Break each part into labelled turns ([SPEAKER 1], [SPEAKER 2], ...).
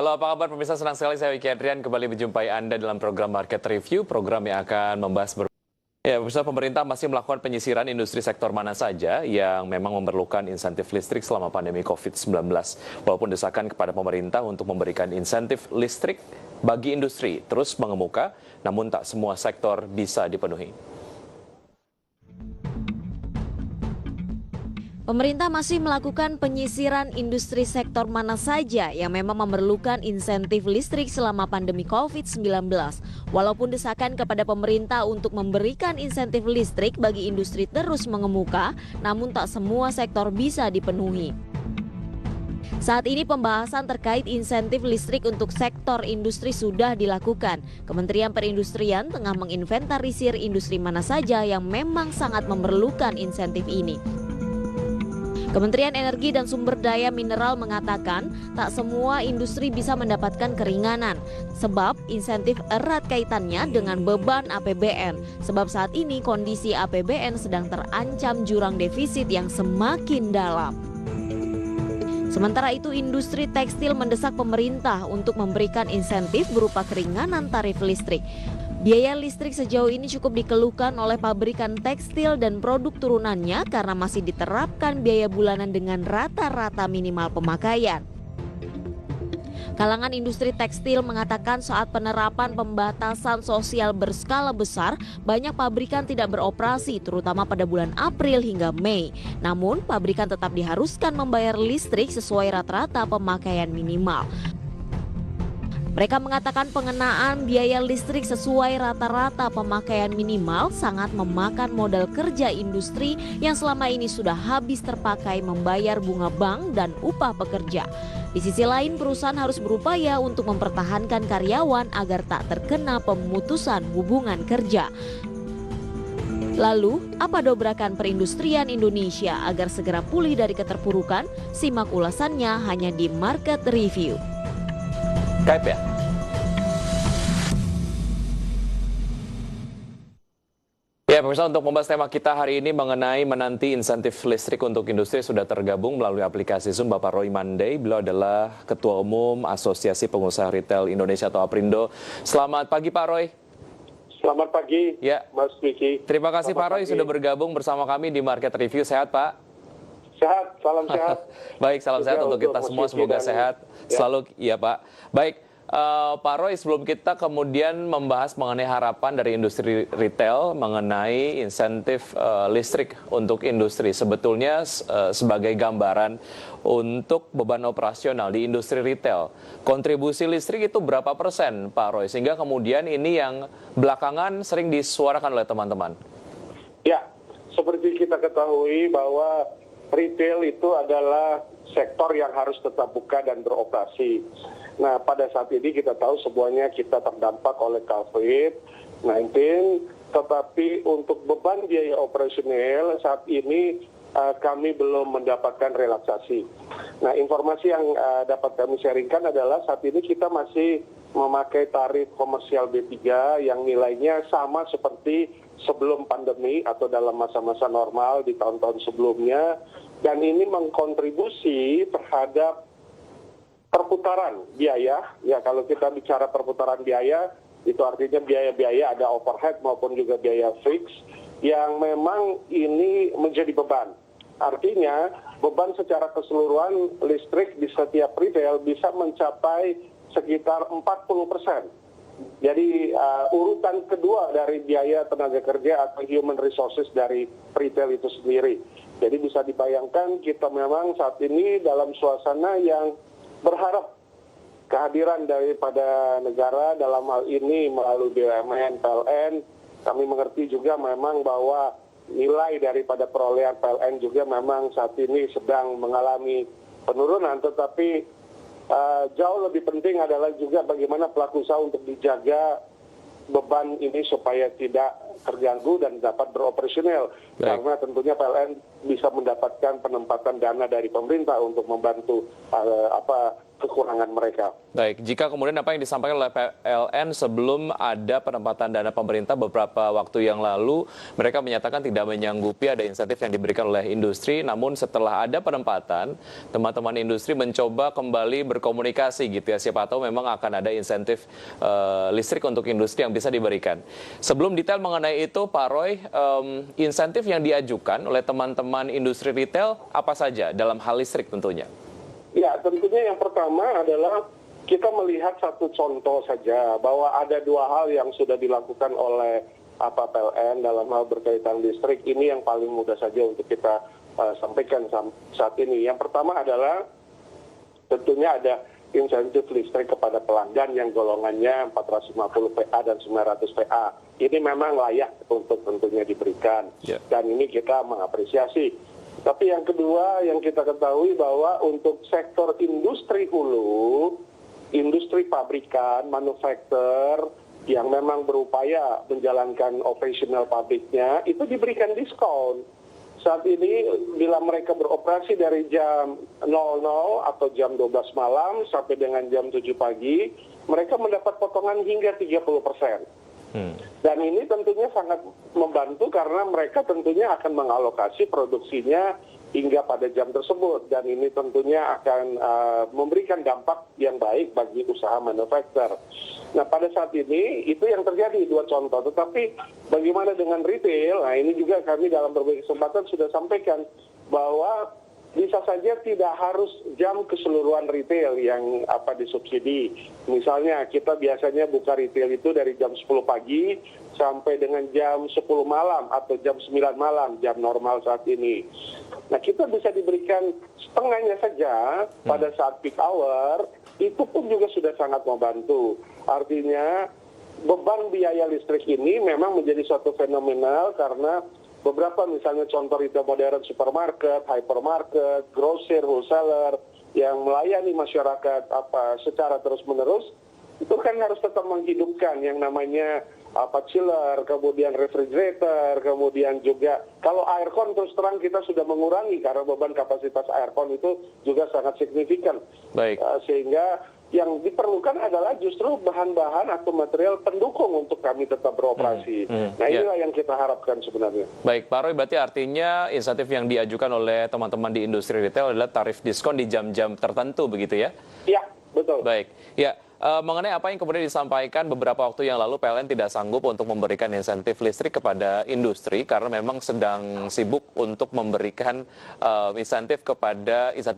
[SPEAKER 1] Halo, apa kabar pemirsa? Senang sekali saya Wiki Adrian kembali menjumpai Anda dalam program Market Review, program yang akan membahas Ya, pemirsa, pemerintah masih melakukan penyisiran industri sektor mana saja yang memang memerlukan insentif listrik selama pandemi COVID-19. Walaupun desakan kepada pemerintah untuk memberikan insentif listrik bagi industri terus mengemuka, namun tak semua sektor bisa dipenuhi.
[SPEAKER 2] Pemerintah masih melakukan penyisiran industri sektor mana saja yang memang memerlukan insentif listrik selama pandemi COVID-19. Walaupun desakan kepada pemerintah untuk memberikan insentif listrik bagi industri terus mengemuka, namun tak semua sektor bisa dipenuhi. Saat ini pembahasan terkait insentif listrik untuk sektor industri sudah dilakukan. Kementerian Perindustrian tengah menginventarisir industri mana saja yang memang sangat memerlukan insentif ini. Kementerian Energi dan Sumber Daya Mineral mengatakan tak semua industri bisa mendapatkan keringanan sebab insentif erat kaitannya dengan beban APBN. Sebab saat ini kondisi APBN sedang terancam jurang defisit yang semakin dalam. Sementara itu industri tekstil mendesak pemerintah untuk memberikan insentif berupa keringanan tarif listrik. Biaya listrik sejauh ini cukup dikeluhkan oleh pabrikan tekstil dan produk turunannya karena masih diterapkan biaya bulanan dengan rata-rata minimal pemakaian. Kalangan industri tekstil mengatakan saat penerapan pembatasan sosial berskala besar, banyak pabrikan tidak beroperasi terutama pada bulan April hingga Mei. Namun, pabrikan tetap diharuskan membayar listrik sesuai rata-rata pemakaian minimal. Mereka mengatakan pengenaan biaya listrik sesuai rata-rata pemakaian minimal sangat memakan modal kerja industri yang selama ini sudah habis terpakai membayar bunga bank dan upah pekerja. Di sisi lain, perusahaan harus berupaya untuk mempertahankan karyawan agar tak terkena pemutusan hubungan kerja. Lalu, apa dobrakan perindustrian Indonesia agar segera pulih dari keterpurukan? Simak ulasannya hanya di Market Review.
[SPEAKER 1] Kaip ya? Ya, pemirsa, untuk membahas tema kita hari ini mengenai menanti insentif listrik untuk industri sudah tergabung melalui aplikasi Zoom Bapak Roy Mandey. Beliau adalah Ketua Umum Asosiasi Pengusaha Retail Indonesia atau APRindo. Selamat pagi Pak Roy.
[SPEAKER 3] Selamat pagi,
[SPEAKER 1] ya,
[SPEAKER 3] Mas Wiki.
[SPEAKER 1] Terima kasih Pak Roy sudah bergabung bersama kami di Market Review. Sehat Pak?
[SPEAKER 3] Sehat, salam sehat.
[SPEAKER 1] Baik, salam sehat untuk kita semua, semoga sehat selalu. Ya Pak. Baik, Pak Roy, sebelum kita kemudian membahas mengenai harapan dari industri retail mengenai insentif listrik untuk industri, sebetulnya sebagai gambaran untuk beban operasional di industri retail, kontribusi listrik itu berapa persen Pak Roy, sehingga kemudian ini yang belakangan sering disuarakan oleh teman-teman?
[SPEAKER 3] Ya, seperti kita ketahui bahwa retail itu adalah sektor yang harus tetap buka dan beroperasi. Nah, pada saat ini kita tahu semuanya kita terdampak oleh COVID-19, tetapi untuk beban biaya operasional saat ini kami belum mendapatkan relaksasi. Nah, informasi yang dapat kami sharingkan adalah saat ini kita masih memakai tarif komersial B3 yang nilainya sama seperti sebelum pandemi atau dalam masa-masa normal di tahun-tahun sebelumnya, dan ini mengkontribusi terhadap perputaran biaya. Ya, kalau kita bicara perputaran biaya, itu artinya biaya-biaya ada overhead maupun juga biaya fix yang memang ini menjadi beban. Artinya beban secara keseluruhan listrik di setiap retail bisa mencapai sekitar 40%. Jadi urutan kedua dari biaya tenaga kerja atau human resources dari retail itu sendiri. Jadi bisa dibayangkan kita memang saat ini dalam suasana yang berharap kehadiran daripada negara dalam hal ini melalui BUMN, PLN. Kami mengerti juga memang bahwa nilai daripada perolehan PLN juga memang saat ini sedang mengalami penurunan, tetapi jauh lebih penting adalah juga bagaimana pelaku usaha untuk dijaga beban ini supaya tidak terganggu dan dapat beroperasional. Karena tentunya PLN bisa mendapatkan penempatan dana dari pemerintah untuk membantu kekurangan mereka.
[SPEAKER 1] Baik, jika kemudian apa yang disampaikan oleh PLN sebelum ada penempatan dana pemerintah beberapa waktu yang lalu, mereka menyatakan tidak menyanggupi ada insentif yang diberikan oleh industri, namun setelah ada penempatan, teman-teman industri mencoba kembali berkomunikasi gitu ya, siapa tahu memang akan ada insentif listrik untuk industri yang bisa diberikan. Sebelum detail mengenai itu, Pak Roy, insentif yang diajukan oleh teman-teman industri retail apa saja dalam hal listrik tentunya?
[SPEAKER 3] Ya, tentunya yang pertama adalah kita melihat satu contoh saja bahwa ada dua hal yang sudah dilakukan oleh PLN dalam hal berkaitan listrik. Ini yang paling mudah saja untuk kita sampaikan saat ini. Yang pertama adalah tentunya ada insentif listrik kepada pelanggan yang golongannya 450 PA dan 900 PA. Ini memang layak untuk tentunya diberikan. Dan ini kita mengapresiasi. Tapi yang kedua yang kita ketahui bahwa untuk sektor industri hulu, industri pabrikan, manufaktur yang memang berupaya menjalankan operasional pabriknya, itu diberikan diskon. Saat ini bila mereka beroperasi dari jam 00 atau jam 12 malam sampai dengan jam 7 pagi, mereka mendapat potongan hingga 30%. Dan ini tentunya sangat membantu karena mereka tentunya akan mengalokasi produksinya hingga pada jam tersebut. Dan ini tentunya akan memberikan dampak yang baik bagi usaha manufaktur. Nah, pada saat ini itu yang terjadi, dua contoh. Tetapi bagaimana dengan retail? Nah, ini juga kami dalam berbagai kesempatan sudah sampaikan bahwa bisa saja tidak harus jam keseluruhan retail yang disubsidi. Misalnya kita biasanya buka retail itu dari jam 10 pagi sampai dengan jam 10 malam atau jam 9 malam, jam normal saat ini. Nah, kita bisa diberikan setengahnya saja pada saat peak hour, itu pun juga sudah sangat membantu. Artinya beban biaya listrik ini memang menjadi suatu fenomenal karena beberapa misalnya contoh retail modern, supermarket, hypermarket, grosir, wholesaler yang melayani masyarakat secara terus-menerus, itu kan harus tetap menghidupkan yang namanya chiller, kemudian refrigerator, kemudian juga kalau aircon terus terang kita sudah mengurangi karena beban kapasitas aircon itu juga sangat signifikan.
[SPEAKER 1] Baik.
[SPEAKER 3] Sehingga yang diperlukan adalah justru bahan-bahan atau material pendukung untuk kami tetap beroperasi. Nah, inilah yang kita harapkan sebenarnya.
[SPEAKER 1] Baik, Pak Roy, berarti artinya insentif yang diajukan oleh teman-teman di industri retail adalah tarif diskon di jam-jam tertentu, begitu ya?
[SPEAKER 3] Iya, betul.
[SPEAKER 1] Baik, ya. Mengenai apa yang kemudian disampaikan beberapa waktu yang lalu, PLN tidak sanggup untuk memberikan insentif listrik kepada industri karena memang sedang sibuk untuk memberikan insentif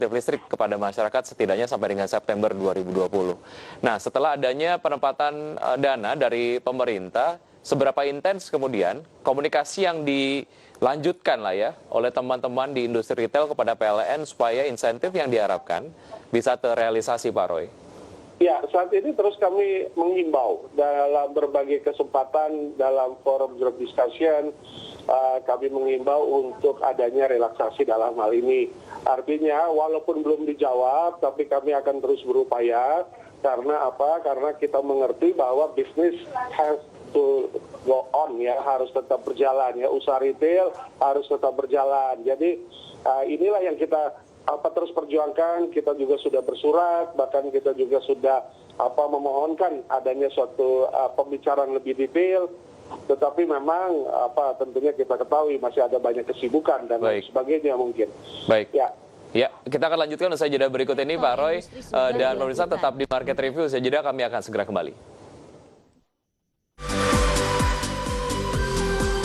[SPEAKER 1] listrik kepada masyarakat setidaknya sampai dengan September 2020. Nah, setelah adanya penempatan dana dari pemerintah, seberapa intens kemudian komunikasi yang dilanjutkan lah ya oleh teman-teman di industri retail kepada PLN supaya insentif yang diharapkan bisa terrealisasi, Pak Roy?
[SPEAKER 3] Ya, saat ini terus kami mengimbau dalam berbagai kesempatan dalam forum job discussion, kami mengimbau untuk adanya relaksasi dalam hal ini. Artinya walaupun belum dijawab, tapi kami akan terus berupaya. Karena apa? Karena kita mengerti bahwa bisnis has to go on ya, harus tetap berjalan ya. Usaha retail harus tetap berjalan. Jadi inilah yang kita terus perjuangkan. Kita juga sudah bersurat, bahkan kita juga sudah memohonkan adanya suatu pembicaraan lebih detail. Tetapi memang tentunya kita ketahui masih ada banyak kesibukan dan lain sebagainya mungkin.
[SPEAKER 1] Baik. Ya, kita akan lanjutkan usai jeda berikut ini, Pak Roy. Dan pemirsa tetap di Market Review. Usai jeda kami akan segera kembali.